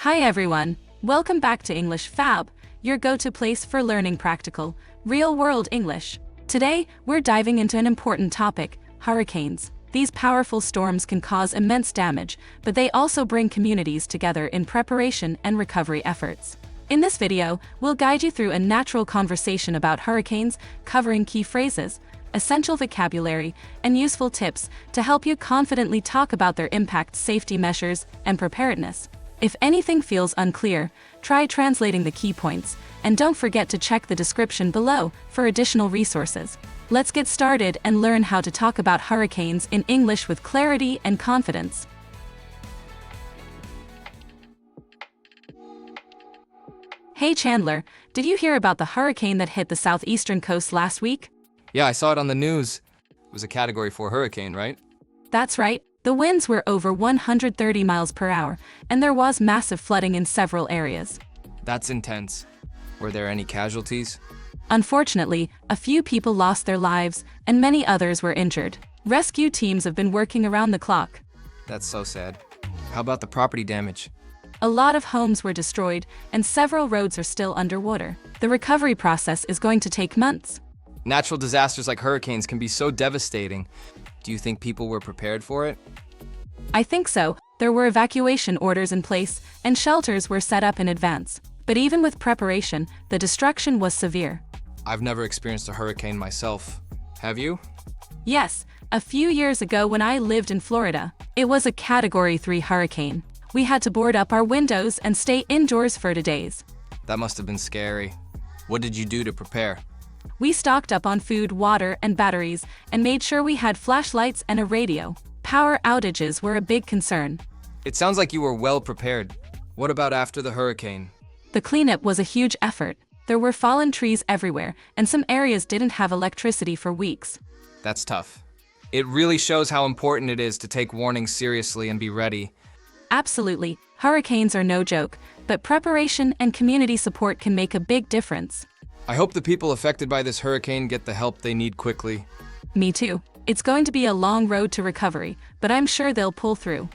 Hi everyone, welcome back to English Fab, your go-to place for learning practical, real-world English. Today, we're diving into an important topic, hurricanes. These powerful storms can cause immense damage, but they also bring communities together in preparation and recovery efforts. In this video, we'll guide you through a natural conversation about hurricanes, covering key phrases, essential vocabulary, and useful tips to help you confidently talk about their impact, safety measures, and preparedness. If anything feels unclear, try translating the key points, and don't forget to check the description below for additional resources. Let's get started and learn how to talk about hurricanes in English with clarity and confidence. Hey Chandler, did you hear about the hurricane that hit the southeastern coast last week? Yeah, I saw it on the news. It was a Category 4 hurricane, right? That's right. The winds were over 130 miles per hour, and there was massive flooding in several areas. That's intense. Were there any casualties? Unfortunately, a few people lost their lives, and many others were injured. Rescue teams have been working around the clock. That's so sad. How about the property damage? A lot of homes were destroyed, and several roads are still underwater. The recovery process is going to take months. Natural disasters like hurricanes can be so devastating. Do you think people were prepared for it? I think so. There were evacuation orders in place, and shelters were set up in advance. But even with preparation, the destruction was severe. I've never experienced a hurricane myself. Have you? Yes, a few years ago when I lived in Florida, it was a Category 3 hurricane. We had to board up our windows and stay indoors for 2 days. That must have been scary. What did you do to prepare? We stocked up on food, water, and batteries, and made sure we had flashlights and a radio. Power outages were a big concern. It sounds like you were well prepared. What about after the hurricane? The cleanup was a huge effort. There were fallen trees everywhere, and some areas didn't have electricity for weeks. That's tough. It really shows how important it is to take warnings seriously and be ready. Absolutely. Hurricanes are no joke, but preparation and community support can make a big difference. I hope the people affected by this hurricane get the help they need quickly. Me too. It's going to be a long road to recovery, but I'm sure they'll pull through.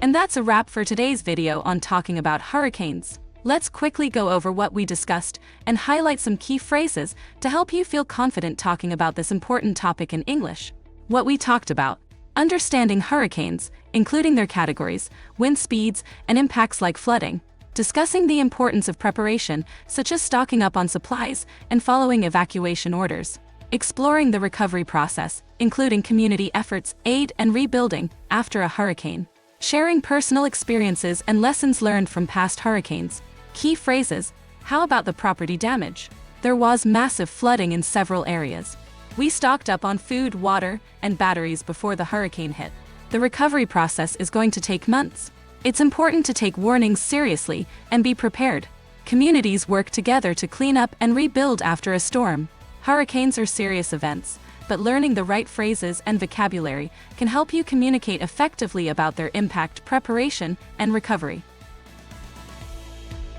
And that's a wrap for today's video on talking about hurricanes. Let's quickly go over what we discussed and highlight some key phrases to help you feel confident talking about this important topic in English. What we talked about: understanding hurricanes, including their categories, wind speeds, and impacts like flooding. Discussing the importance of preparation, such as stocking up on supplies and following evacuation orders. Exploring the recovery process, including community efforts, aid and rebuilding after a hurricane. Sharing personal experiences and lessons learned from past hurricanes. Key phrases: how about the property damage? There was massive flooding in several areas. We stocked up on food, water, and batteries before the hurricane hit. The recovery process is going to take months. It's important to take warnings seriously and be prepared. Communities work together to clean up and rebuild after a storm. Hurricanes are serious events, but learning the right phrases and vocabulary can help you communicate effectively about their impact, preparation, and recovery.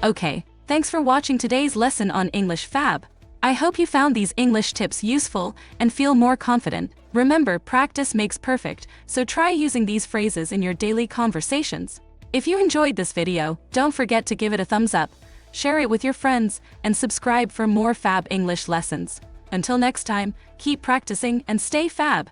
Okay, thanks for watching today's lesson on English Fab. I hope you found these English tips useful and feel more confident. Remember, practice makes perfect, so try using these phrases in your daily conversations. If you enjoyed this video, don't forget to give it a thumbs up, share it with your friends, and subscribe for more Fab English lessons. Until next time, keep practicing and stay Fab!